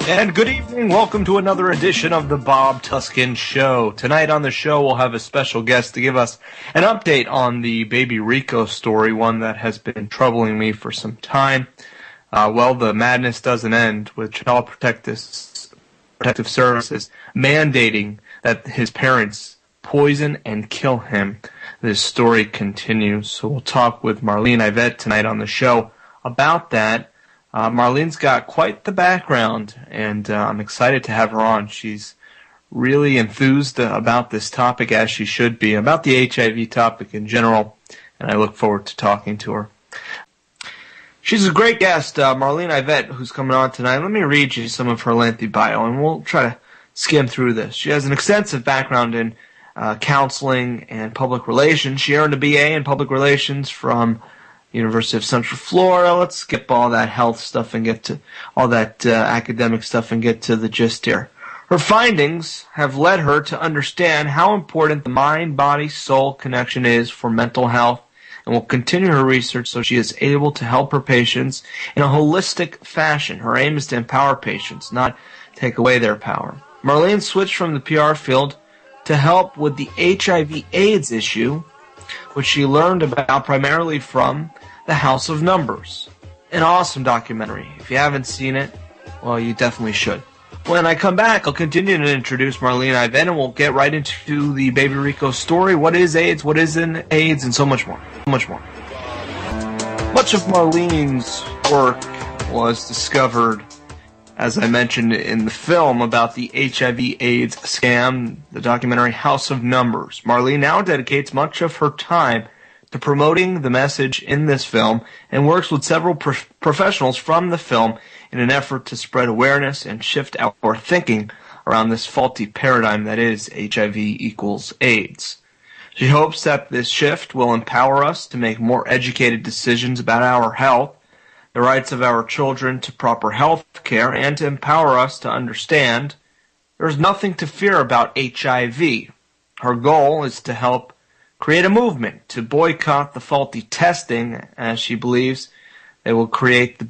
And good evening. Welcome to another edition of the Bob Tuskin Show. Tonight on the show, we'll have a special guest to give us an update on the Baby Rico story, one that has been troubling me for some time. The madness doesn't end with Child Protective Services mandating that his parents poison and kill him. This story continues, so we'll talk with Marlene Ivette tonight on the show about that. Marlene's got quite the background, and I'm excited to have her on. She's really enthused about this topic, as she should be, about the HIV topic in general, and I look forward to talking to her. She's a great guest, Marlene Ivette, who's coming on tonight. Let me read you some of her lengthy bio, and we'll try to skim through this. She has an extensive background in counseling and public relations. She earned a BA in public relations from University of Central Florida. Let's skip all that health stuff and get to all that academic stuff and get to the gist here. Her findings have led her to understand how important the mind-body-soul connection is for mental health, and will continue her research so she is able to help her patients in a holistic fashion. Her aim is to empower patients, not take away their power. Marlene switched from the PR field to help with the HIV/AIDS issue, which she learned about primarily from The House of Numbers. An awesome documentary. If you haven't seen it, well, you definitely should. When I come back, I'll continue to introduce Marlene Ivette, and we'll get right into the Baby Rico story. What is AIDS? What isn't AIDS? And so much more. Much more. Much of Marlene's work was discovered, as I mentioned in the film, about the HIV/AIDS scam, the documentary House of Numbers. Marlene now dedicates much of her time to promoting the message in this film and works with several professionals from the film in an effort to spread awareness and shift our thinking around this faulty paradigm that is HIV equals AIDS. She hopes that this shift will empower us to make more educated decisions about our health, the rights of our children to proper health care, and to empower us to understand there's nothing to fear about HIV. Her goal is to help create a movement to boycott the faulty testing, as she believes this will create the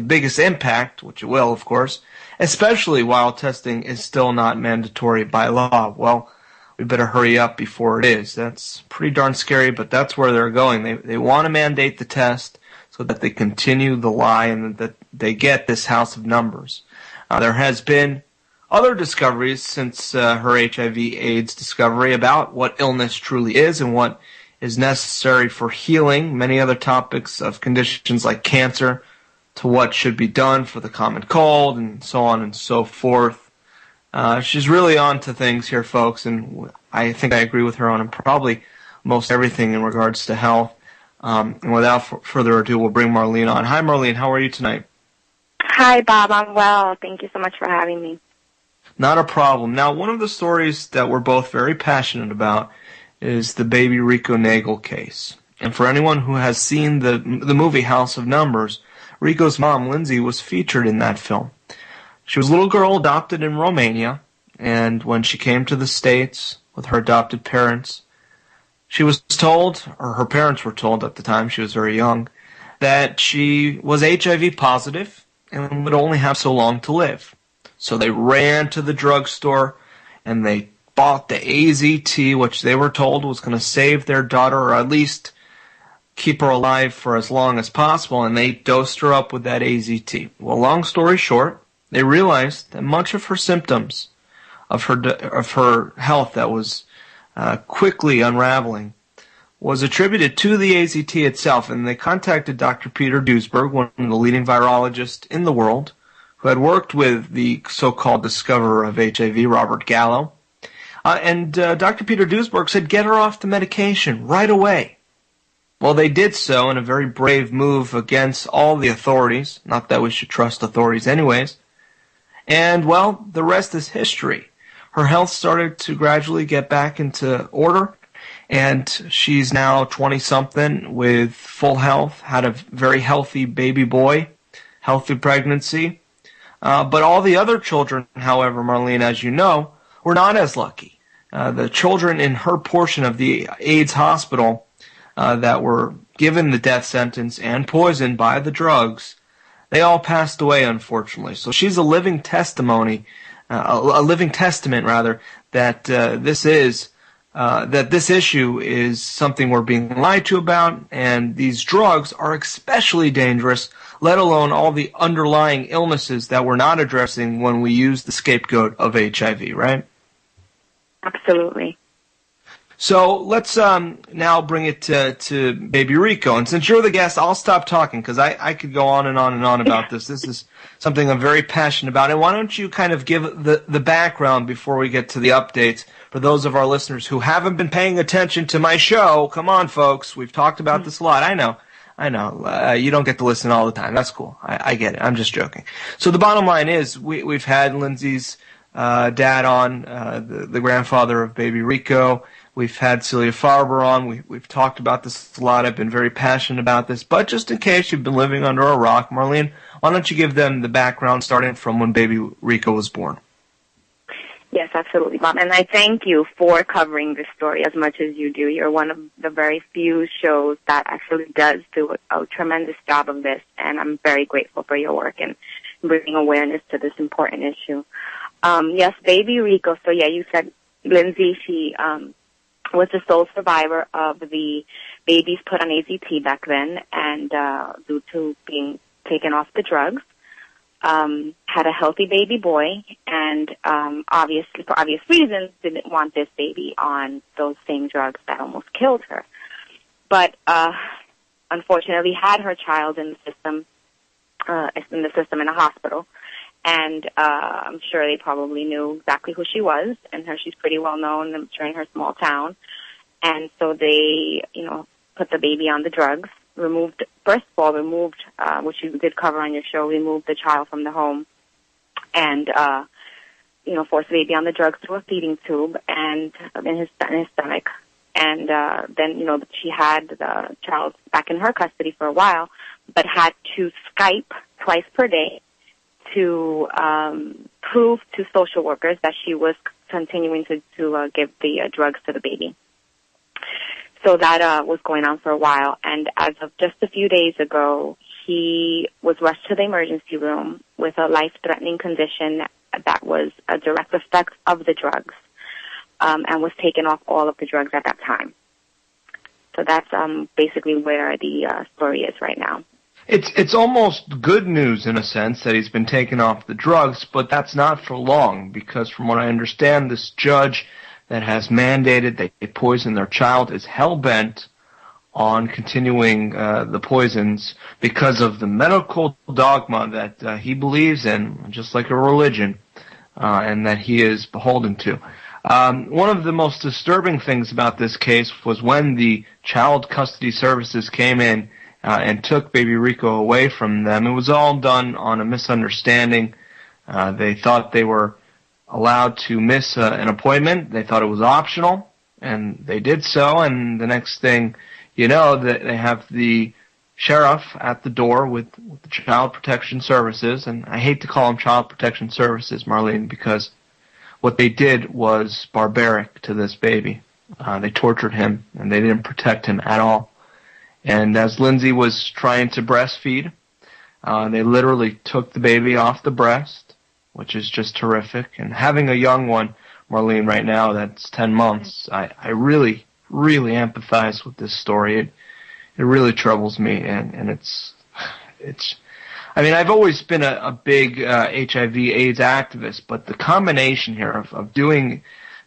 biggest impact, which it will, of course, especially while testing is still not mandatory by law. Well, we better hurry up before it is. That's pretty darn scary, but that's where they're going. They want to mandate the test so that they continue the lie and that they get this House of Numbers. There has been other discoveries since her HIV/AIDS discovery about what illness truly is and what is necessary for healing, many other topics of conditions like cancer, to what should be done for the common cold, and so on and so forth. She's really on to things here, folks, and I think I agree with her on probably most everything in regards to health. And without further ado, we'll bring Marlene on. Hi, Marlene. How are you tonight? Hi, Bob. I'm well. Thank you so much for having me. Not a problem. Now, one of the stories that we're both very passionate about is the Baby Rico Nagel case. And for anyone who has seen the movie House of Numbers, Rico's mom, Lindsay, was featured in that film. She was a little girl adopted in Romania, and when she came to the States with her adopted parents, she was told, or her parents were told at the time, she was very young, that she was HIV positive and would only have so long to live. So they ran to the drugstore and they bought the AZT, which they were told was going to save their daughter, or at least keep her alive for as long as possible, and they dosed her up with that AZT. Well, long story short, they realized that much of her symptoms of her health that was quickly unraveling was attributed to the AZT itself, and they contacted Dr. Peter Duesberg, one of the leading virologists in the world, who had worked with the so-called discoverer of HIV, Robert Gallo. And Dr. Peter Duesberg said, get her off the medication right away. Well, they did so in a very brave move against all the authorities. Not that we should trust authorities anyways. And, well, the rest is history. Her health started to gradually get back into order, and she's now 20-something with full health, had a very healthy baby boy, healthy pregnancy. But all the other children, however, Marlene, as you know, were not as lucky. The children in her portion of the AIDS hospital that were given the death sentence and poisoned by the drugs, they all passed away, unfortunately. So she's a living testimony, a living testament, rather, that this issue is something we're being lied to about, and these drugs are especially dangerous, let alone all the underlying illnesses that we're not addressing when we use the scapegoat of HIV, right? Absolutely. So let's now bring it to Baby Rico. And since you're the guest, I'll stop talking because I could go on and on and on about this. This is something I'm very passionate about. And why don't you kind of give the background before we get to the updates for those of our listeners who haven't been paying attention to my show. Come on, folks. We've talked about this a lot. I know. You don't get to listen all the time. That's cool. I get it. I'm just joking. So the bottom line is we've had Lindsay's dad on, the grandfather of Baby Rico. We've had Celia Farber on. We've talked about this a lot. I've been very passionate about this. But just in case you've been living under a rock, Marlene, why don't you give them the background starting from when Baby Rico was born? Yes, absolutely, Bob. And I thank you for covering this story as much as you do. You're one of the very few shows that actually does do a tremendous job of this, and I'm very grateful for your work and bringing awareness to this important issue. Yes, Baby Rico. So, yeah, you said Lindsay, she was the sole survivor of the babies put on AZT back then, and due to being taken off the drugs, had a healthy baby boy, and obviously, for obvious reasons, didn't want this baby on those same drugs that almost killed her. But unfortunately, had her child in the system in a hospital, and I'm sure they probably knew exactly who she was, and she's pretty well known, I'm sure, in her small town. And so they, put the baby on the drugs, removed, which you did cover on your show, removed the child from the home, and, forced the baby on the drugs through a feeding tube and in his stomach. And then, she had the child back in her custody for a while, but had to Skype twice per day to prove to social workers that she was continuing to give the drugs to the baby. So that was going on for a while, and as of just a few days ago, he was rushed to the emergency room with a life-threatening condition that was a direct effect of the drugs, and was taken off all of the drugs at that time. So that's basically where the story is right now. It's almost good news in a sense that he's been taken off the drugs, but that's not for long, because from what I understand, this judge that has mandated that they poison their child is hell-bent on continuing the poisons because of the medical dogma that he believes in, just like a religion, and that he is beholden to. One of the most disturbing things about this case was when the Child Custody Services came in and took Baby Rico away from them. It was all done on a misunderstanding. They thought they were allowed to miss an appointment. They thought it was optional, and they did so, and the next thing you know, that they have the sheriff at the door with the Child Protection Services, and I hate to call them Child Protection Services, Marlene, because what they did was barbaric to this baby. They tortured him, and they didn't protect him at all. And as Lindsay was trying to breastfeed, they literally took the baby off the breast, which is just horrific. And having a young one, Marlene, right now, that's 10 months, I really, really empathize with this story. It really troubles me, and it's. I mean, I've always been a big HIV/AIDS activist, but the combination here of doing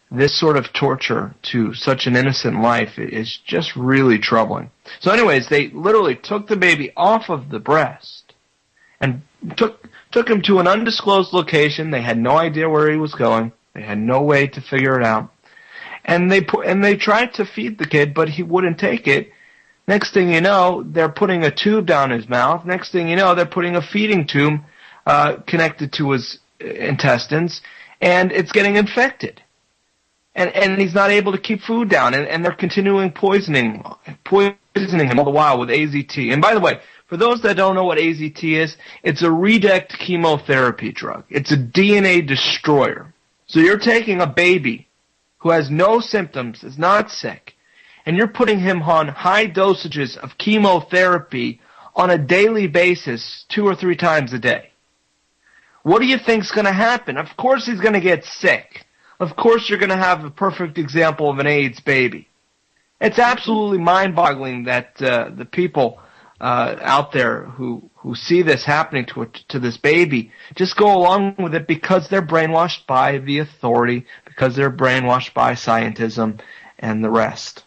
this sort of torture to such an innocent life is just really troubling. So anyways, they literally took the baby off of the breast and took him to an undisclosed location. They had no idea where he was going. They had no way to figure it out. And they tried to feed the kid, but he wouldn't take it. Next thing you know, they're putting a tube down his mouth. Next thing you know, they're putting a feeding tube connected to his intestines, and it's getting infected. And he's not able to keep food down, and they're continuing poisoning him all the while with AZT. And by the way, for those that don't know what AZT is, it's a redecked chemotherapy drug. It's a DNA destroyer. So you're taking a baby who has no symptoms, is not sick, and you're putting him on high dosages of chemotherapy on a daily basis 2 or 3 times a day. What do you think's going to happen? Of course he's going to get sick. Of course you're going to have a perfect example of an AIDS baby. It's absolutely mind-boggling that the people out there who see this happening to this baby just go along with it because they're brainwashed by the authority, because they're brainwashed by scientism and the rest.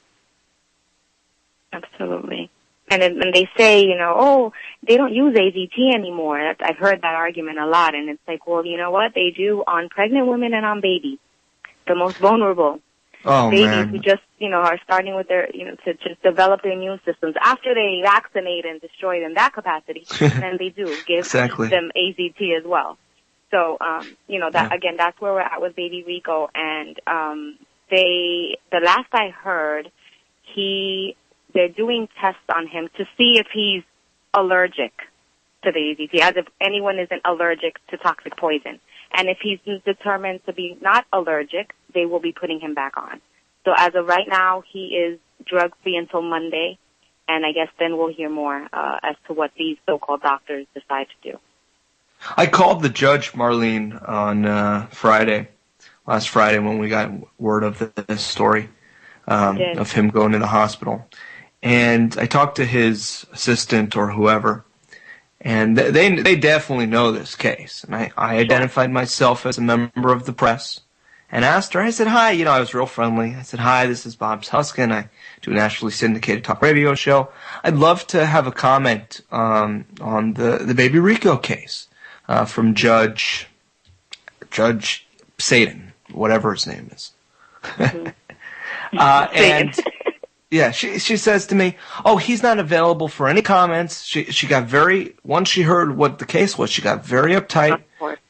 Absolutely. And when they say, oh, they don't use AZT anymore, I've heard that argument a lot, and it's like, well, you know what? They do on pregnant women and on babies, the most vulnerable. Babies man. who just, are starting with their, to just develop their immune systems after they vaccinate and destroy them that capacity, then they do give them AZT as well. So, again, that's where we're at with Baby Rico. And the last I heard, they're doing tests on him to see if he's allergic to the AZT, as if anyone isn't allergic to toxic poison. And if he's determined to be not allergic, they will be putting him back on. So as of right now, he is drug-free until Monday, and I guess then we'll hear more as to what these so-called doctors decide to do. I called the judge, Marlene, on last Friday when we got word of this story of him going to the hospital. And I talked to his assistant or whoever, and they definitely know this case. And I identified myself as a member of the press and asked her, I said, hi, I was real friendly. I said, hi, this is Bob Tuskin. I do a nationally syndicated talk radio show. I'd love to have a comment on the Baby Rico case from Judge Satan, whatever his name is. Mm-hmm. And yeah, she says to me, oh, he's not available for any comments. She got once she heard what the case was, she got very uptight,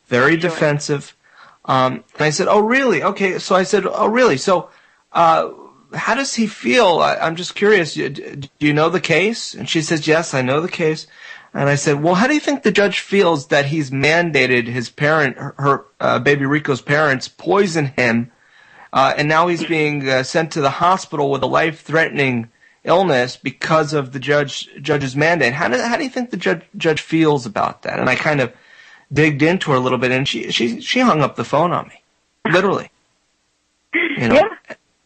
very defensive. And I said, oh, really? Okay. So I said, oh, really? So, how does he feel? I'm just curious. Do you know the case? And she says, yes, I know the case. And I said, well, how do you think the judge feels that he's mandated his Baby Rico's parents poison him, and now he's being sent to the hospital with a life-threatening illness because of the judge's mandate? How do you think the judge feels about that? And I kind of digged into her a little bit, and she hung up the phone on me, literally. Yeah,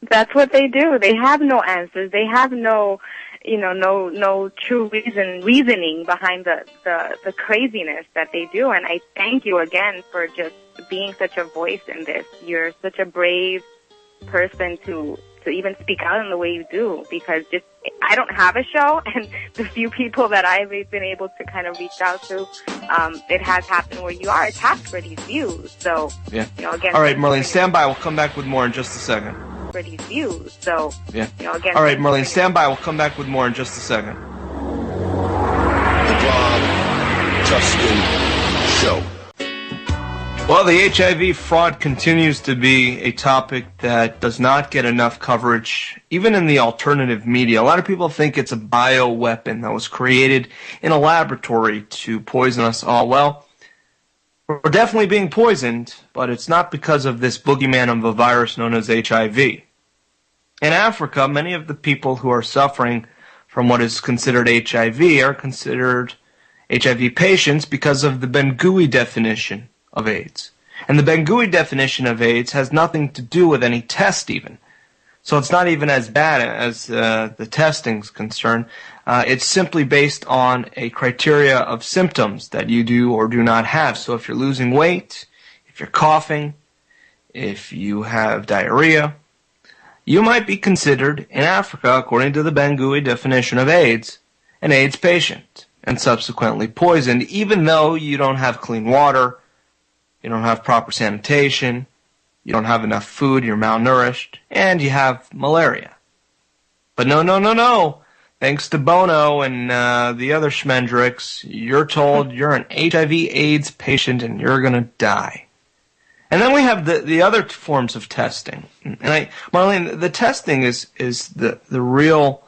that's what they do. They have no answers. They have no true reasoning behind the craziness that they do. And I thank you again for just being such a voice in this. You're such a brave person to even speak out in the way you do, because I don't have a show, and the few people that I've been able to kind of reach out to, it has happened where you are attacked for these views. So, yeah. Again. All right, Marlene, stand by. We'll come back with more in just a second. For these views. So, yeah. Again. All right, Marlene, stand by. We'll come back with more in just a second. The Bob Tuskin Show. Well, the HIV fraud continues to be a topic that does not get enough coverage, even in the alternative media. A lot of people think it's a bioweapon that was created in a laboratory to poison us all. Well, we're definitely being poisoned, but it's not because of this boogeyman of a virus known as HIV. In Africa, many of the people who are suffering from what is considered HIV are considered HIV patients because of the Bangui definition of AIDS. And the Bangui definition of AIDS has nothing to do with any test even. So it's not even as bad as the testing's concerned. It's simply based on a criteria of symptoms that you do or do not have. So if you're losing weight, if you're coughing, if you have diarrhea, you might be considered, in Africa, according to the Bangui definition of AIDS, an AIDS patient, and subsequently poisoned, even though you don't have clean water, you don't have proper sanitation, you don't have enough food, you're malnourished, and you have malaria. But no. Thanks to Bono and the other schmendricks, you're told you're an HIV/AIDS patient and you're going to die. And then we have the other forms of testing. And Marlene, the testing is the real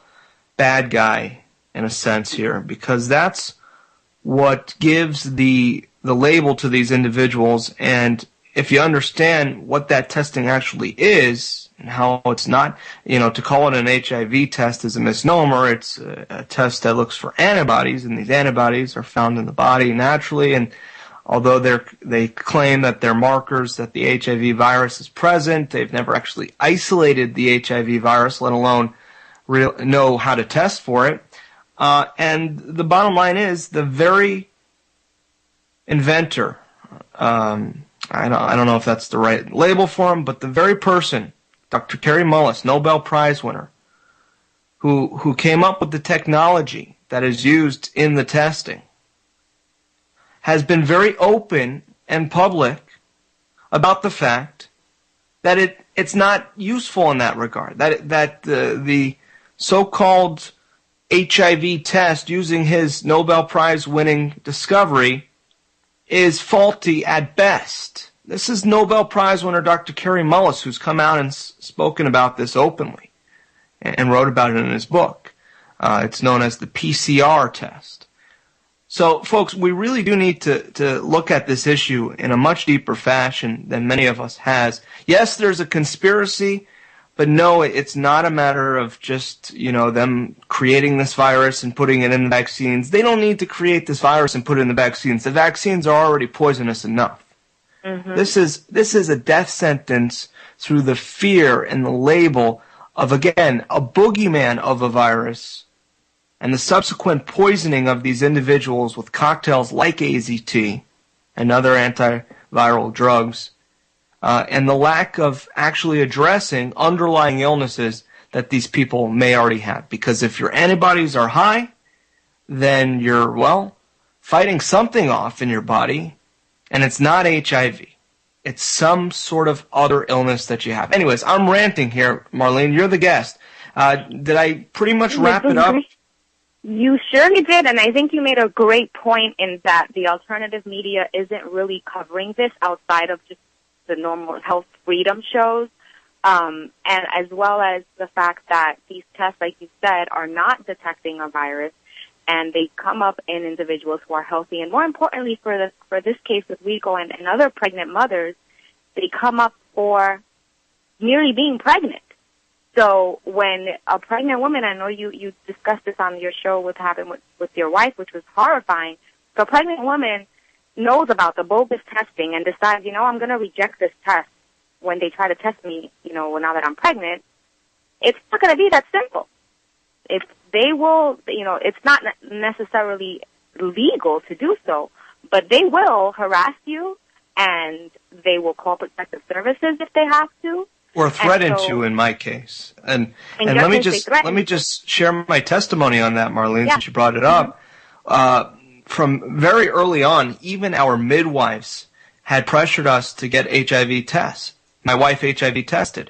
bad guy in a sense here, because that's what gives the label to these individuals, and if you understand what that testing actually is and how it's not, to call it an HIV test is a misnomer. It's a test that looks for antibodies, and these antibodies are found in the body naturally. And although they claim that they're markers that the HIV virus is present, they've never actually isolated the HIV virus, let alone know how to test for it. And the bottom line is the very inventor, I don't know if that's the right label for him, but the very person, Dr. Kary Mullis, Nobel Prize winner, who came up with the technology that is used in the testing, has been very open and public about the fact that it's not useful in that regard, that the so-called HIV test using his Nobel Prize winning discovery is faulty at best. This is Nobel Prize winner Dr. Kary Mullis, who's come out and spoken about this openly and wrote about it in his book. It's known as the PCR test. So, folks, we really do need to look at this issue in a much deeper fashion than many of us has. Yes, there's a conspiracy, but no, it's not a matter of just, them creating this virus and putting it in the vaccines. They don't need to create this virus and put it in the vaccines. The vaccines are already poisonous enough. Mm-hmm. This is a death sentence through the fear and the label of, again, a boogeyman of a virus and the subsequent poisoning of these individuals with cocktails like AZT and other antiviral drugs. And the lack of actually addressing underlying illnesses that these people may already have. Because if your antibodies are high, then you're, fighting something off in your body, and it's not HIV. It's some sort of other illness that you have. Anyways, I'm ranting here, Marlene. You're the guest. Did I pretty much wrap it up? You surely did, and I think you made a great point in that the alternative media isn't really covering this outside of just the normal health freedom shows, and as well as the fact that these tests, like you said, are not detecting a virus, and they come up in individuals who are healthy. And more importantly, for this case with Rico and other pregnant mothers, they come up for merely being pregnant. So when a pregnant woman, I know you discussed this on your show what happened with your wife, which was horrifying. So a pregnant woman knows about the bogus testing and decides, I'm going to reject this test when they try to test me, now that I'm pregnant. It's not going to be that simple. If they will, it's not necessarily legal to do so, but they will harass you and they will call protective services if they have to. Or threaten you in my case. And let me just share my testimony on that, Marlene, since you brought it up. From very early on, even our midwives had pressured us to get HIV tests. My wife HIV tested.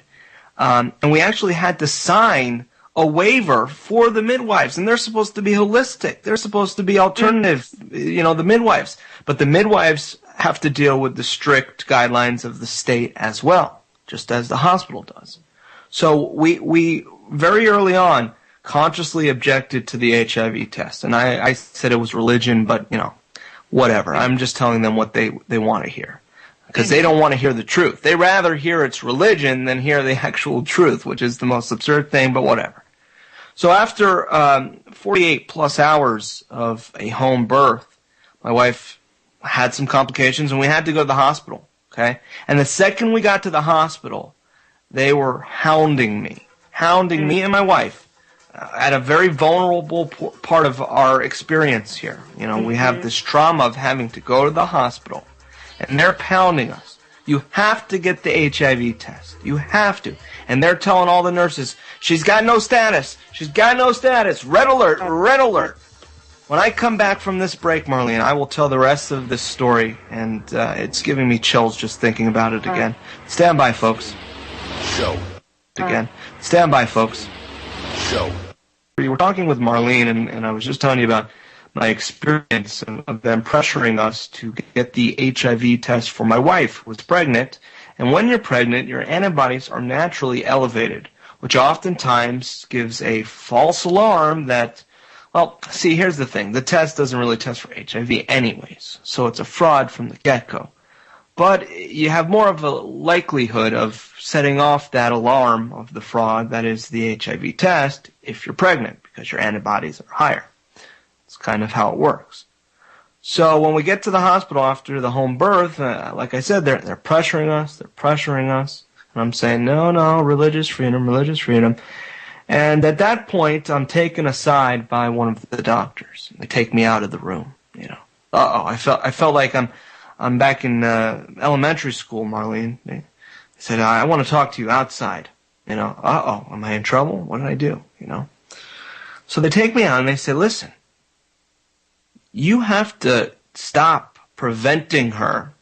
And we actually had to sign a waiver for the midwives. And they're supposed to be holistic. They're supposed to be alternative, the midwives. But the midwives have to deal with the strict guidelines of the state as well, just as the hospital does. So we very early on consciously objected to the HIV test. And I said it was religion, but, whatever. I'm just telling them what they want to hear. Because they don't want to hear the truth. They rather hear it's religion than hear the actual truth, which is the most absurd thing, but whatever. So after 48 plus hours of a home birth, my wife had some complications and we had to go to the hospital. Okay? And the second we got to the hospital, they were hounding me and my wife at a very vulnerable part of our experience here. We have this trauma of having to go to the hospital, and they're pounding us. You have to get the HIV test. You have to. And they're telling all the nurses, she's got no status. She's got no status. Red alert, red alert. When I come back from this break, Marlene, I will tell the rest of this story, and it's giving me chills just thinking about it again. Stand by, folks. Show. Again. Stand by, folks. Show. We were talking with Marlene, and I was just telling you about my experience of them pressuring us to get the HIV test for my wife, who was pregnant. And when you're pregnant, your antibodies are naturally elevated, which oftentimes gives a false alarm that, see, here's the thing. The test doesn't really test for HIV anyways, so it's a fraud from the get-go. but you have more of a likelihood of setting off that alarm of the fraud, that is the HIV test, if you're pregnant, because your antibodies are higher. It's kind of how it works. So when we get to the hospital after the home birth, like I said, they're pressuring us. And I'm saying, no, religious freedom. And at that point, I'm taken aside by one of the doctors. They take me out of the room, I felt like I'm back in elementary school, Marlene. They said, I want to talk to you outside. Am I in trouble? What did I do? So they take me out and they say, listen, you have to stop preventing her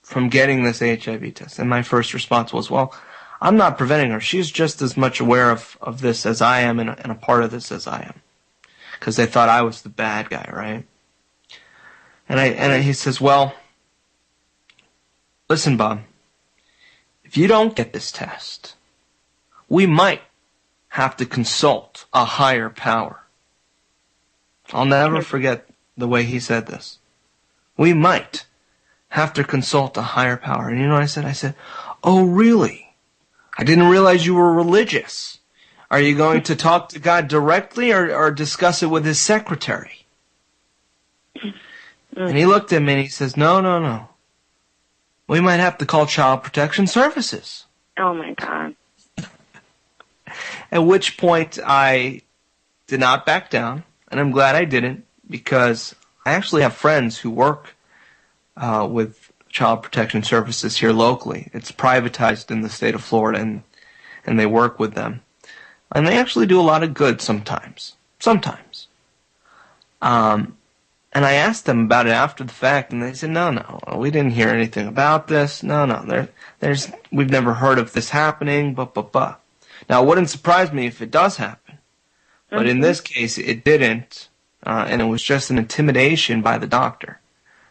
from getting this HIV test. And my first response was, well, I'm not preventing her. She's just as much aware of this as I am and a part of this as I am. Because they thought I was the bad guy, right? And he says, well, listen, Bob, if you don't get this test, we might have to consult a higher power. I'll never forget the way he said this. We might have to consult a higher power. And you know what I said? I said, oh, really? I didn't realize you were religious. Are you going to talk to God directly or discuss it with his secretary? And he looked at me and he says, no. We might have to call Child Protection Services. Oh, my God. At which point I did not back down, and I'm glad I didn't, because I actually have friends who work with Child Protection Services here locally. It's privatized in the state of Florida, and they work with them. And they actually do a lot of good sometimes. And I asked them about it after the fact, and they said, no, we didn't hear anything about this. No, we've never heard of this happening, Now, it wouldn't surprise me if it does happen. But in this case, it didn't, and it was just an intimidation by the doctor,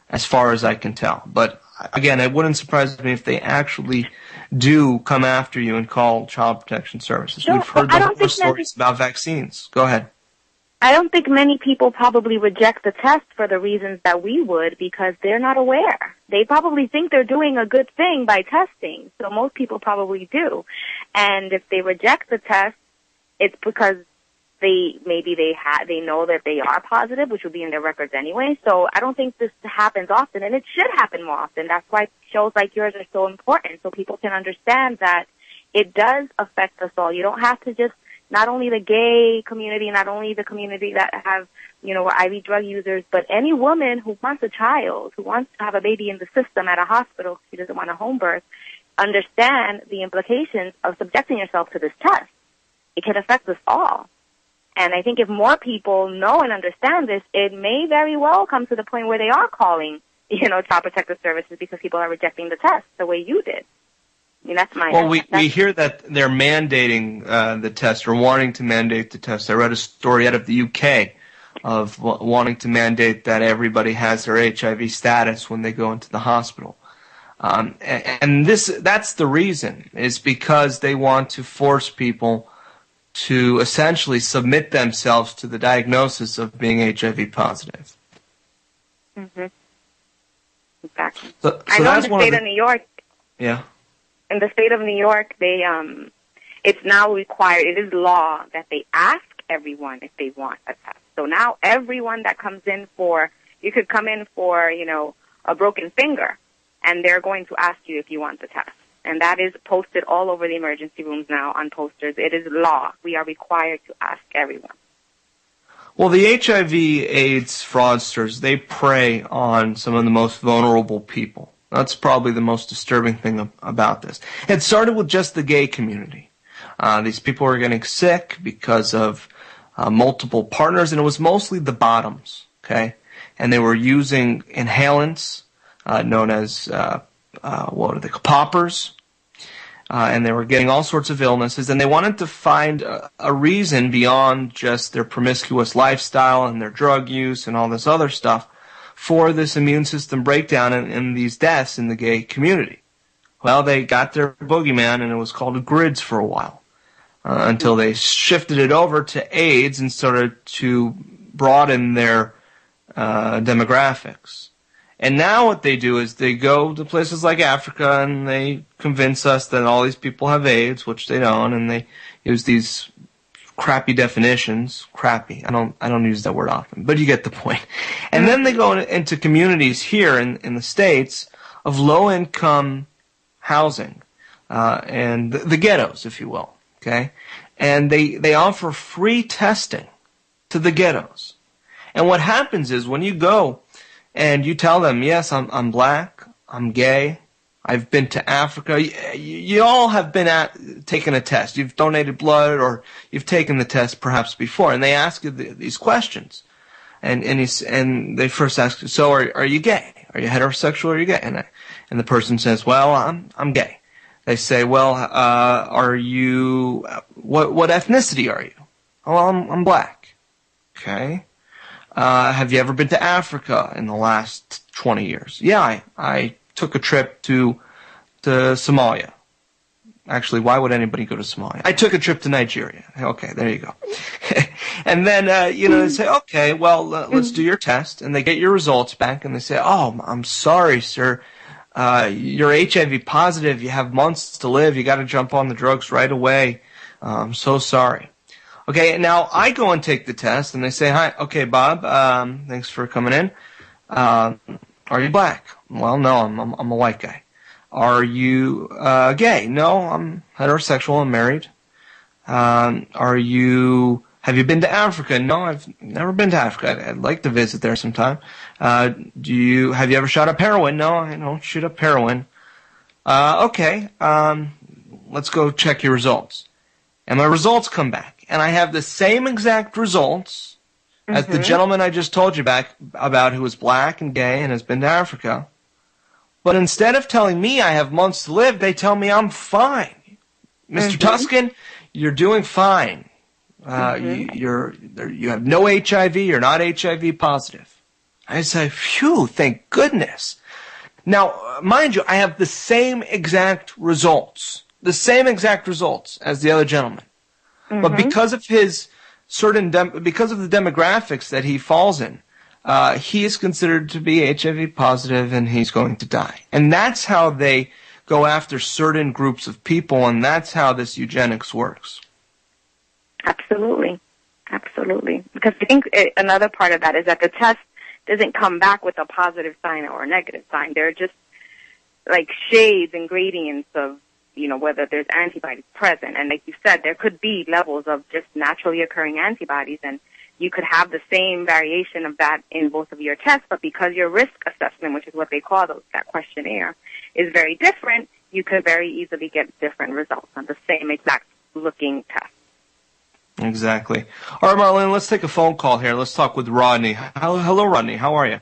as far as I can tell. But, again, it wouldn't surprise me if they actually do come after you and call Child Protection Services. Sure, We've heard the horror stories about vaccines. Go ahead. I don't think many people probably reject the test for the reasons that we would, because they're not aware. They probably think they're doing a good thing by testing, so most people probably do. And if they reject the test, it's because they know that they are positive, which would be in their records anyway. So I don't think this happens often, and it should happen more often. That's why shows like yours are so important, so people can understand that it does affect us all. You don't have to just, not only the gay community, not only the community that have, IV drug users, but any woman who wants a child, who wants to have a baby in the system at a hospital, she doesn't want a home birth, understand the implications of subjecting yourself to this test. It can affect us all. And I think if more people know and understand this, it may very well come to the point where they are calling, Child Protective Services because people are rejecting the test the way you did. I mean, that's my... Well, we hear that they're mandating the test or wanting to mandate the test. I read a story out of the UK of wanting to mandate that everybody has their HIV status when they go into the hospital. And that's the reason, is because they want to force people to essentially submit themselves to the diagnosis of being HIV positive. Mm-hmm. Exactly. So I know in the state of New York... Yeah. In the state of New York, it's now required, it is law that they ask everyone if they want a test. So now everyone that comes in you could come in for, a broken finger, and they're going to ask you if you want the test. And that is posted all over the emergency rooms now on posters. It is law. We are required to ask everyone. Well, the HIV/AIDS fraudsters, they prey on some of the most vulnerable people. That's probably the most disturbing thing about this. It started with just the gay community. These people were getting sick because of multiple partners, and it was mostly the bottoms, okay? And they were using inhalants known as, poppers, and they were getting all sorts of illnesses, and they wanted to find a reason beyond just their promiscuous lifestyle and their drug use and all this other stuff for this immune system breakdown and these deaths in the gay community. Well, they got their boogeyman, and it was called grids for a while, until they shifted it over to AIDS and started to broaden their demographics. And now what they do is they go to places like Africa and they convince us that all these people have AIDS, which they don't, and they use these crappy definitions. Crappy. I don't use that word often, but you get the point. And then they go into communities here in the States of low-income housing, and the ghettos, if you will, okay? And they offer free testing to the ghettos. And what happens is when you go and you tell them, yes, I'm black, I'm gay, I've been to Africa. You all have been taken a test. You've donated blood, or you've taken the test perhaps before, and they ask you these questions. And they first ask you, so are you gay? Are you heterosexual? Or are you gay? And the person says, well, I'm gay. They say, well, are you what ethnicity are you? Oh, I'm black. Okay. Have you ever been to Africa in the last 20 years? Yeah, I took a trip to Somalia. Actually, why would anybody go to Somalia? I took a trip to Nigeria. Okay, there you go. And then, they say, okay, well, let's do your test. And they get your results back, and they say, oh, I'm sorry, sir. You're HIV positive. You have months to live. You got to jump on the drugs right away. I'm so sorry. Okay, now I go and take the test, and they say, hi, okay, Bob, thanks for coming in. Are you black? Well, no, I'm a white guy. Are you gay? No, I'm heterosexual and married. Have you been to Africa? No, I've never been to Africa. I'd like to visit there sometime. Have you ever shot up heroin? No, I don't shoot up heroin. Okay, let's go check your results. And my results come back, and I have the same exact results as the gentleman I just told you about who was black and gay and has been to Africa. But instead of telling me I have months to live, they tell me I'm fine. Mr. Tuskin, you're doing fine. You have no HIV. You're not HIV positive. I say, phew, thank goodness. Now, mind you, I have the same exact results as the other gentleman. But because of his because of the demographics that he falls in, he is considered to be HIV positive, and he's going to die. And that's how they go after certain groups of people, and that's how this eugenics works. Absolutely. Because I think another part of that is that the test doesn't come back with a positive sign or a negative sign. They're just like shades and gradients of, whether there's antibodies present. And like you said, there could be levels of just naturally occurring antibodies, and you could have the same variation of that in both of your tests, but because your risk assessment, which is what they call that questionnaire, is very different, you could very easily get different results on the same exact looking test. Exactly. All right, Marlene, let's take a phone call here. Let's talk with Rodney. Hello, Rodney. How are you?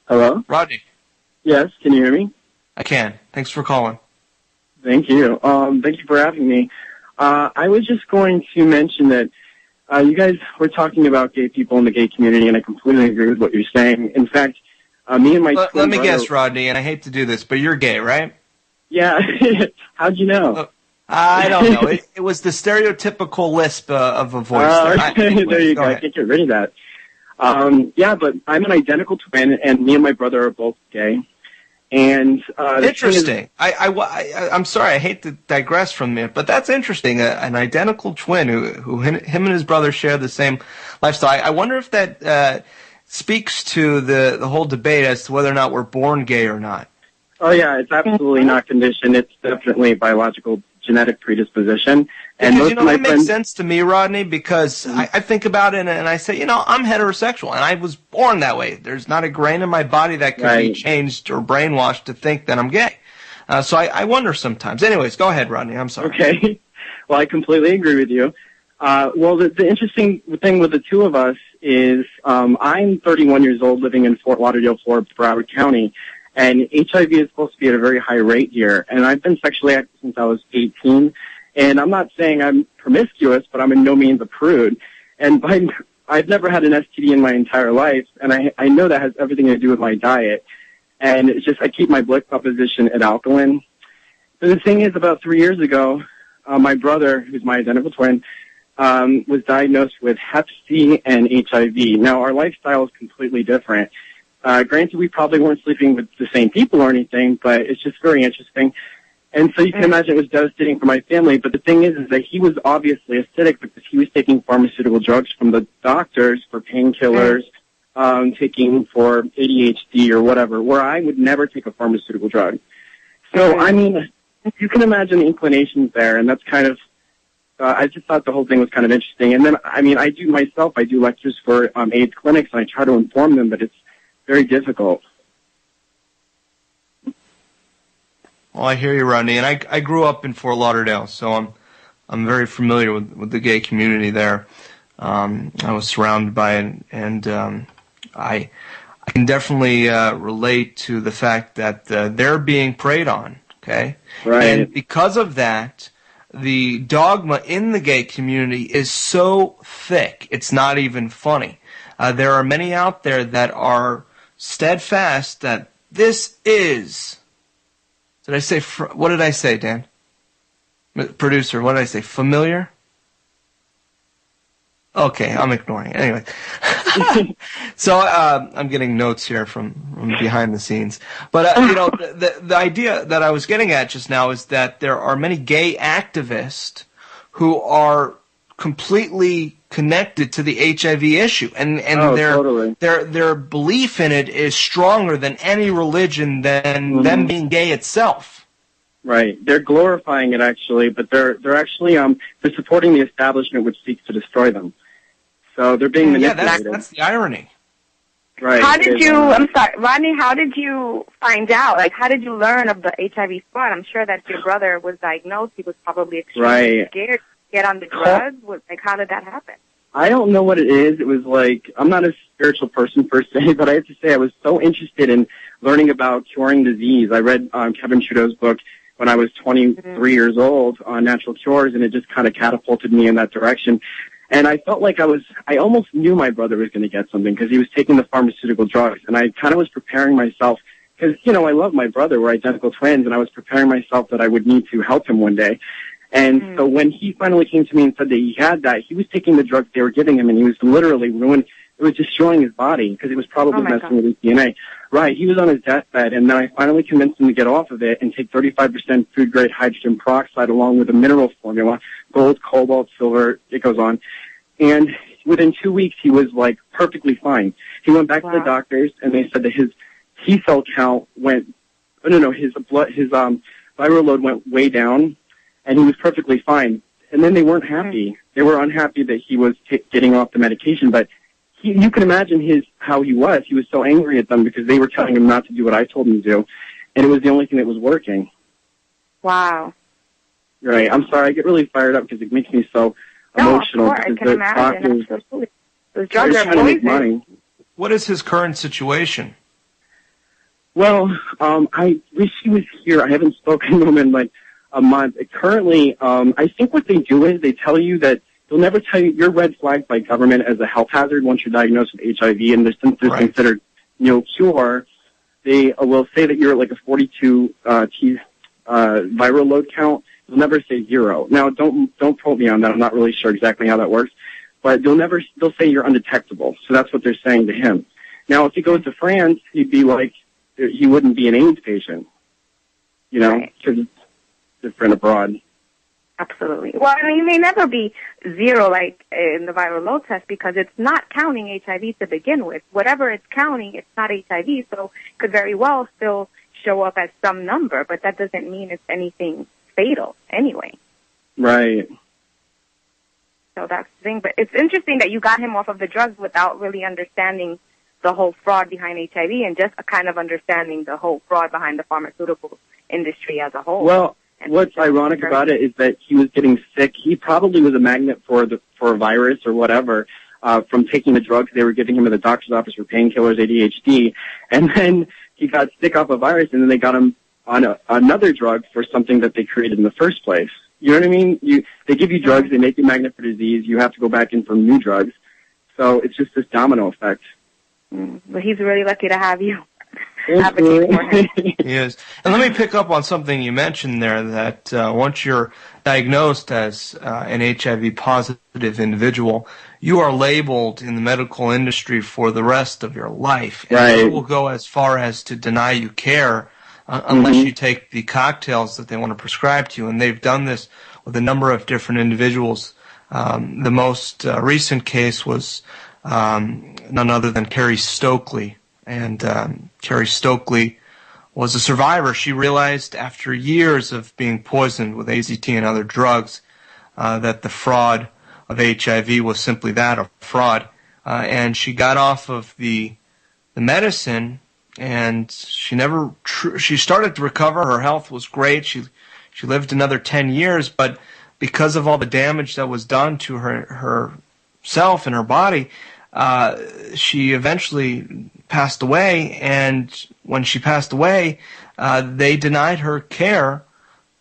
Hello? Rodney. Yes, can you hear me? I can. Thanks for calling. Thank you. Thank you for having me. I was just going to mention that you guys were talking about gay people in the gay community, and I completely agree with what you're saying. In fact, me and my twin Let me brother, guess, Rodney, and I hate to do this, but you're gay, right? Yeah. How'd you know? I don't know. It was the stereotypical lisp of a voice. There you go. I can't get rid of that. Yeah, but I'm an identical twin, and me and my brother are both gay. And interesting. I'm sorry. I hate to digress from it, but that's interesting. An identical twin who him and his brother share the same lifestyle. I wonder if that speaks to the whole debate as to whether or not we're born gay or not. Oh yeah, it's absolutely not conditioned. It's definitely biological genetic predisposition. And because, most of my that makes sense to me, Rodney, because I think about it and I say, I'm heterosexual and I was born that way. There's not a grain in my body that could be changed or brainwashed to think that I'm gay. So I wonder sometimes. Anyways, go ahead, Rodney. I'm sorry. Okay. Well, I completely agree with you. Well, the interesting thing with the two of us is I'm 31 years old living in Fort Lauderdale, Florida, Broward County. And HIV is supposed to be at a very high rate here. And I've been sexually active since I was 18. And I'm not saying I'm promiscuous, but I'm in no means a prude. And I've never had an STD in my entire life. And I know that has everything to do with my diet. And it's just I keep my blood composition at alkaline. But the thing is, about 3 years ago, my brother, who's my identical twin, was diagnosed with Hep C and HIV. Now, our lifestyle is completely different. Granted, we probably weren't sleeping with the same people or anything, but it's just very interesting. And so you can imagine it was devastating for my family. But the thing is that he was obviously acidic because he was taking pharmaceutical drugs from the doctors for painkillers, taking for ADHD or whatever, where I would never take a pharmaceutical drug. So, I mean, you can imagine the inclinations there, and that's kind of, I just thought the whole thing was kind of interesting. And then, I mean, I do lectures for AIDS clinics, and I try to inform them, but it's very difficult. Well, I hear you, Rodney, and I grew up in Fort Lauderdale, so I'm very familiar with the gay community there. I was surrounded by it, and I can definitely relate to the fact that they're being preyed on. Okay, right. And because of that, the dogma in the gay community is so thick, it's not even funny. There are many out there that are steadfast that this is. Did I say, what did I say, Dan? Producer, what did I say? Familiar? Okay, I'm ignoring it. Anyway. So I'm getting notes here from behind the scenes. But, you know, the idea that I was getting at just now is that there are many gay activists who are completely connected to the HIV issue, and their belief in it is stronger than any religion, than them being gay itself. Right. They're glorifying it, actually, but they're actually they're supporting the establishment which seeks to destroy them. So they're being manipulated. Yeah, that's the irony. Right. How did you? I'm sorry, Rodney. How did you find out? Like, how did you learn of the HIV fraud? I'm sure that your brother was diagnosed. He was probably extremely scared. Get on the drugs? Like, how did that happen? I don't know what it is. It was like, I'm not a spiritual person per se, but I have to say I was so interested in learning about curing disease. I read Kevin Trudeau's book when I was 23 years old on natural cures, and it just kind of catapulted me in that direction. And I felt like I almost knew my brother was going to get something because he was taking the pharmaceutical drugs. And I kind of was preparing myself because, you know, I love my brother. We're identical twins, and I was preparing myself that I would need to help him one day. And so when he finally came to me and said that he had that, he was taking the drugs they were giving him, and he was literally it was destroying his body because it was probably messing with his DNA. Right, he was on his deathbed, and then I finally convinced him to get off of it and take 35% food-grade hydrogen peroxide along with a mineral formula, gold, cobalt, silver, it goes on. And within 2 weeks, he was, like, perfectly fine. He went back to the doctors, and they said that his T-cell count his viral load went way down, and he was perfectly fine. And then they weren't happy. They were unhappy that he was getting off the medication, but you can imagine how he was. He was so angry at them because they were telling him not to do what I told him to do, and it was the only thing that was working. Wow. Right. I'm sorry. I get really fired up because it makes me so emotional. I can imagine. Absolutely. Those drugs are poison. What is his current situation? Well, I wish he was here. I haven't spoken to him in like a month. Currently, I think what they do is they tell you that they'll never tell you you're red flagged by government as a health hazard once you're diagnosed with HIV, and since there's considered no cure, they will say that you're at like a 42 T viral load count. They'll never say 0. Now, don't quote me on that. I'm not really sure exactly how that works, but they'll say you're undetectable. So that's what they're saying to him. Now, if he goes to France, he'd be like he wouldn't be an AIDS patient, you know, because it's different abroad. Absolutely. Well, I mean, it may never be 0 like in the viral load test because it's not counting HIV to begin with. Whatever it's counting, it's not HIV, so it could very well still show up as some number, but that doesn't mean it's anything fatal anyway. Right. So that's the thing. But it's interesting that you got him off of the drugs without really understanding the whole fraud behind HIV and just kind of understanding the whole fraud behind the pharmaceutical industry as a whole. Well, what's ironic about it is that he was getting sick. He probably was a magnet for a virus or whatever from taking the drugs they were giving him at the doctor's office for painkillers, ADHD, and then he got sick off a virus, and then they got him on another drug for something that they created in the first place. You know what I mean? They give you drugs, they make you a magnet for disease, you have to go back in for new drugs. So it's just this domino effect. But he's really lucky to have you. advocate for him. Yes. And let me pick up on something you mentioned there, that once you're diagnosed as an HIV-positive individual, you are labeled in the medical industry for the rest of your life. And Right. they will go as far as to deny you care unless you take the cocktails that they want to prescribe to you. And they've done this with a number of different individuals. The most recent case was none other than Carrie Stokely. And Carrie Stokely was a survivor. She realized after years of being poisoned with AZT and other drugs that the fraud of HIV was simply that, a fraud. And she got off of the medicine, and she started to recover. Her health was great. She lived another 10 years, but because of all the damage that was done to herself and her body, she eventually passed away, and when she passed away, they denied her care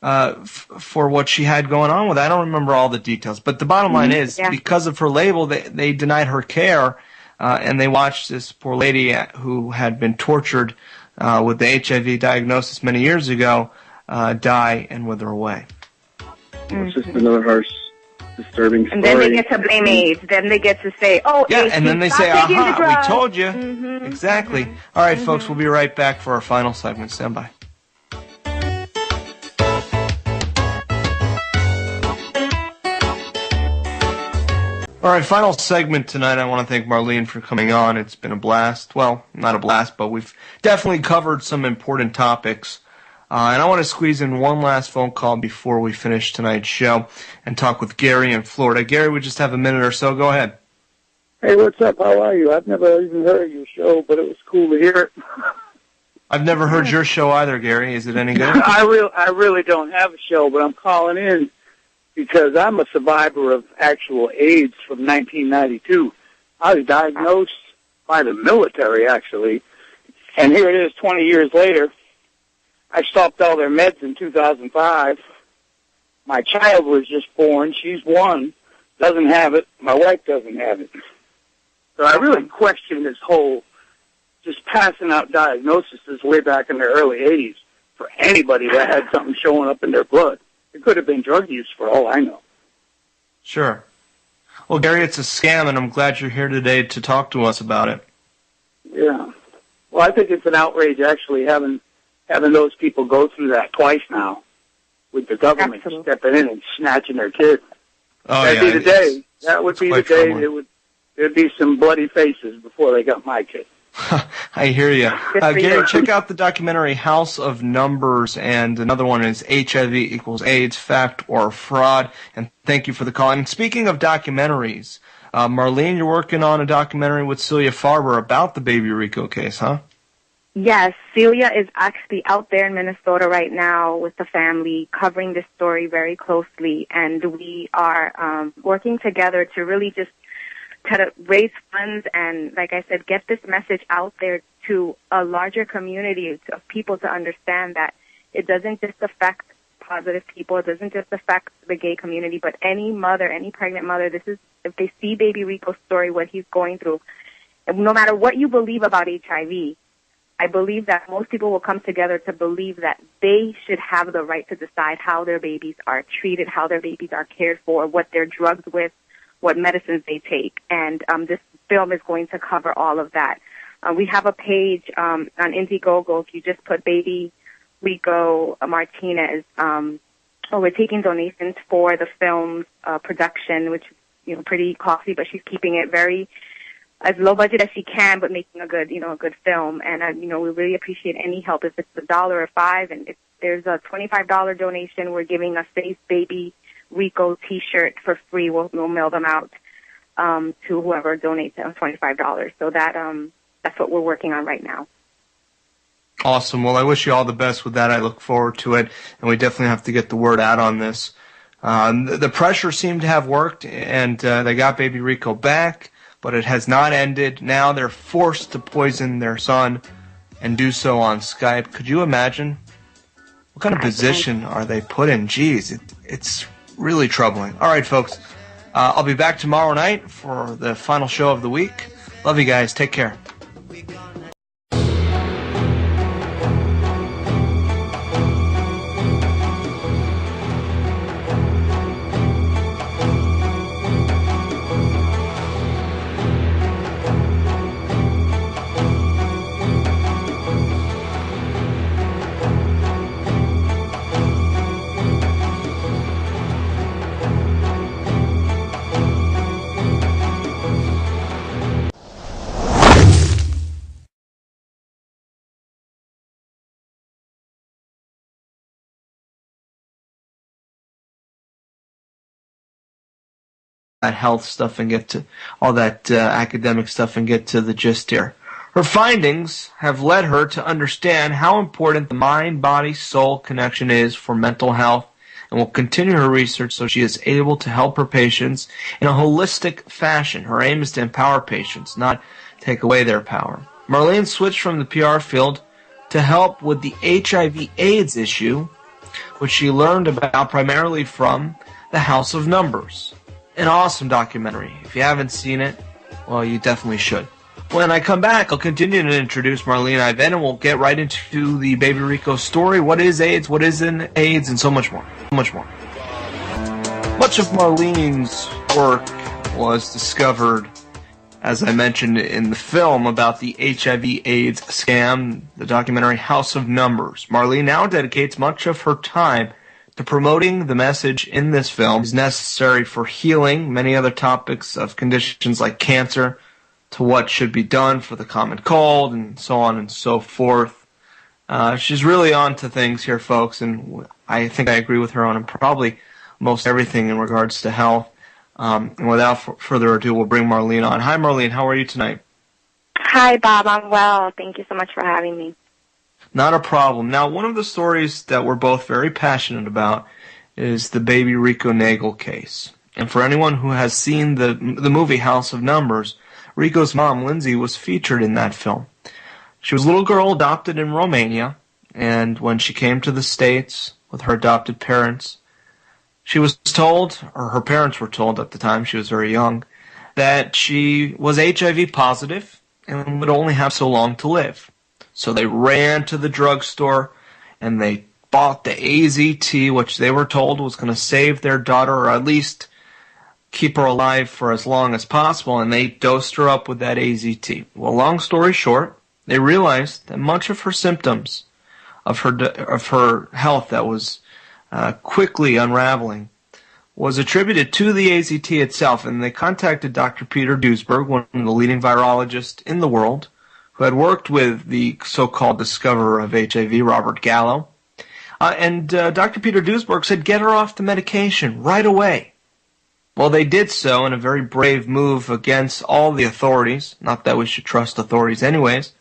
for what she had going on with it. I don't remember all the details, but the bottom line is, because of her label, they denied her care, and they watched this poor lady who had been tortured with the HIV diagnosis many years ago die and wither away. It's just another harsh, disturbing story. And then they get to blame AIDS. Then they get to say, oh, yeah, AIDS, and then they say, taking the aha, drugs. we told you. Exactly. All right, folks, we'll be right back for our final segment. Stand by. All right, final segment tonight. I want to thank Marlene for coming on. It's been a blast. Well, not a blast, but we've definitely covered some important topics. And I want to squeeze in one last phone call before we finish tonight's show and talk with Gary in Florida. Gary, we just have a minute or so. Go ahead. Hey, what's up? How are you? I've never even heard your show, but it was cool to hear it. I've never heard your show either, Gary. Is it any good? I really don't have a show, but I'm calling in because I'm a survivor of actual AIDS from 1992. I was diagnosed by the military, actually, and here it is 20 years later. I stopped all their meds in 2005. My child was just born. She's 1, doesn't have it. My wife doesn't have it. So I really question this whole just passing out diagnoses way back in the early 80s for anybody that had something showing up in their blood. It could have been drug use for all I know. Sure. Well, Gary, it's a scam, and I'm glad you're here today to talk to us about it. Yeah. Well, I think it's an outrage actually having those people go through that twice now with the government stepping in and snatching their kids. Oh, That'd be the day. That would be the day there'd be some bloody faces before they got my kid. I hear you. Gary, check out the documentary House of Numbers, and another one is HIV equals AIDS, Fact or Fraud. And thank you for the call. And speaking of documentaries, Marlene, you're working on a documentary with Celia Farber about the Baby Rico case, huh? Yes, Celia is actually out there in Minnesota right now with the family, covering this story very closely, and we are working together to really just try to raise funds and, like I said, get this message out there to a larger community of people to understand that it doesn't just affect positive people, it doesn't just affect the gay community, but any mother, any pregnant mother, if they see Baby Rico's story, what he's going through, and no matter what you believe about HIV, I believe that most people will come together to believe that they should have the right to decide how their babies are treated, how their babies are cared for, what they're drugged with, what medicines they take. And this film is going to cover all of that. We have a page on Indiegogo. If you just put Baby Rico Martinez, we're taking donations for the film's production, which is pretty costly, but she's keeping it very as low budget as she can, but making a good film. And, we really appreciate any help. If it's $1 or $5, and if there's a $25 donation, we're giving a Safe Baby Rico T-shirt for free. We'll mail them out to whoever donates $25. So that's what we're working on right now. Awesome. Well, I wish you all the best with that. I look forward to it, and we definitely have to get the word out on this. The pressure seemed to have worked, and they got Baby Rico back, but it has not ended. Now they're forced to poison their son and do so on Skype. Could you imagine? What kind of position are they put in? Geez, it's really troubling. All right, folks. I'll be back tomorrow night for the final show of the week. Love you guys. Take care. health stuff and get to all that academic stuff and get to the gist here. Her findings have led her to understand how important the mind-body-soul connection is for mental health, and will continue her research so she is able to help her patients in a holistic fashion. Her aim is to empower patients, not take away their power. Marlene switched from the PR field to help with the HIV/AIDS issue, which she learned about primarily from The House of Numbers. An awesome documentary. If you haven't seen it, well, you definitely should. When I come back, I'll continue to introduce Marlene Ivet, and we'll get right into the Baby Rico story. What is AIDS? What isn't AIDS? And so much more. Much more. Much of Marlene's work was discovered, as I mentioned in the film, about the HIV/AIDS scam, the documentary House of Numbers. Marlene now dedicates much of her time to promoting the message in this film is necessary for healing many other topics of conditions like cancer, to what should be done for the common cold, and so on and so forth. She's really on to things here, folks, and I think I agree with her on probably most everything in regards to health. And without further ado, we'll bring Marlene on. Hi, Marlene. How are you tonight? Hi, Bob. I'm well. Thank you so much for having me. Not a problem. Now, one of the stories that we're both very passionate about is the Baby Rico Nagel case. And for anyone who has seen the movie House of Numbers, Rico's mom, Lindsay, was featured in that film. She was a little girl adopted in Romania, and when she came to the States with her adopted parents, she was told, or her parents were told at the time, she was very young, that she was HIV positive and would only have so long to live. So they ran to the drugstore and they bought the AZT, which they were told was going to save their daughter, or at least keep her alive for as long as possible, and they dosed her up with that AZT. Well, long story short, they realized that much of her symptoms of her health that was quickly unraveling was attributed to the AZT itself, and they contacted Dr. Peter Duesberg, one of the leading virologists in the world, who had worked with the so-called discoverer of HIV, Robert Gallo. And Dr. Peter Duesberg said, get her off the medication right away. Well, they did so in a very brave move against all the authorities. Not that we should trust authorities anyways.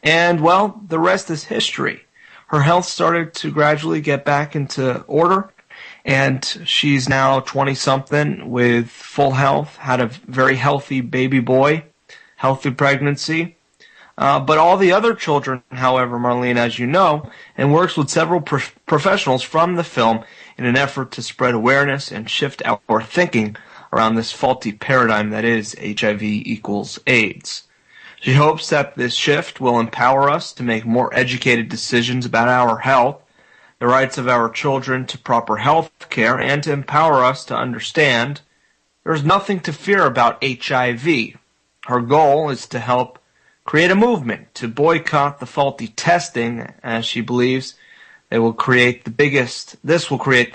And, well, the rest is history. Her health started to gradually get back into order, and she's now 20-something with full health, had a very healthy baby boy, healthy pregnancy. But all the other children, however, Marlene, as you know, and works with several professionals from the film in an effort to spread awareness and shift our thinking around this faulty paradigm that is HIV equals AIDS. She hopes that this shift will empower us to make more educated decisions about our health, the rights of our children to proper health care, and to empower us to understand there is nothing to fear about HIV. Her goal is to help create a movement to boycott the faulty testing, as she believes this will create the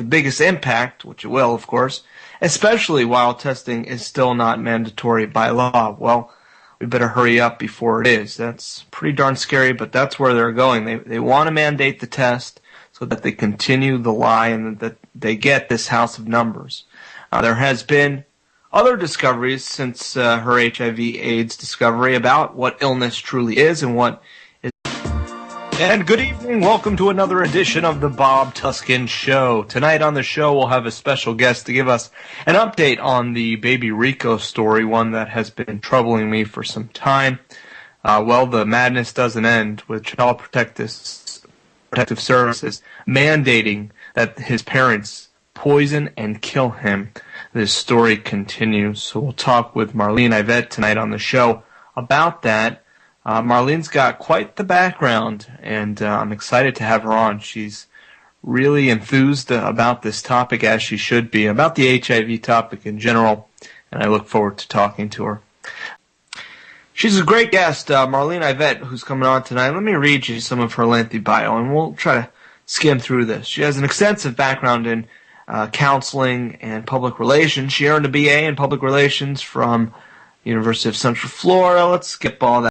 biggest impact, which it will, of course, especially while testing is still not mandatory by law. Well, we better hurry up before it is. That's pretty darn scary, but that's where they're going. They want to mandate the test so that they continue the lie and that they get this House of Numbers. There has been other discoveries since her HIV/AIDS discovery about what illness truly is and what is. And good evening. Welcome to another edition of the Bob Tuskin Show. Tonight on the show, we'll have a special guest to give us an update on the Baby Rico story, one that has been troubling me for some time. Well, the madness doesn't end, with Child Protective Services mandating that his parents poison and kill him. This story continues, so we'll talk with Marlene Ivet tonight on the show about that. Marlene's got quite the background, and I'm excited to have her on. She's really enthused about this topic, as she should be, about the HIV topic in general, and I look forward to talking to her. She's a great guest, Marlene Ivet, who's coming on tonight. Let me read you some of her lengthy bio, and we'll try to skim through this. She has an extensive background in counseling and public relations. She earned a BA in public relations from University of Central Florida. Let's skip all that.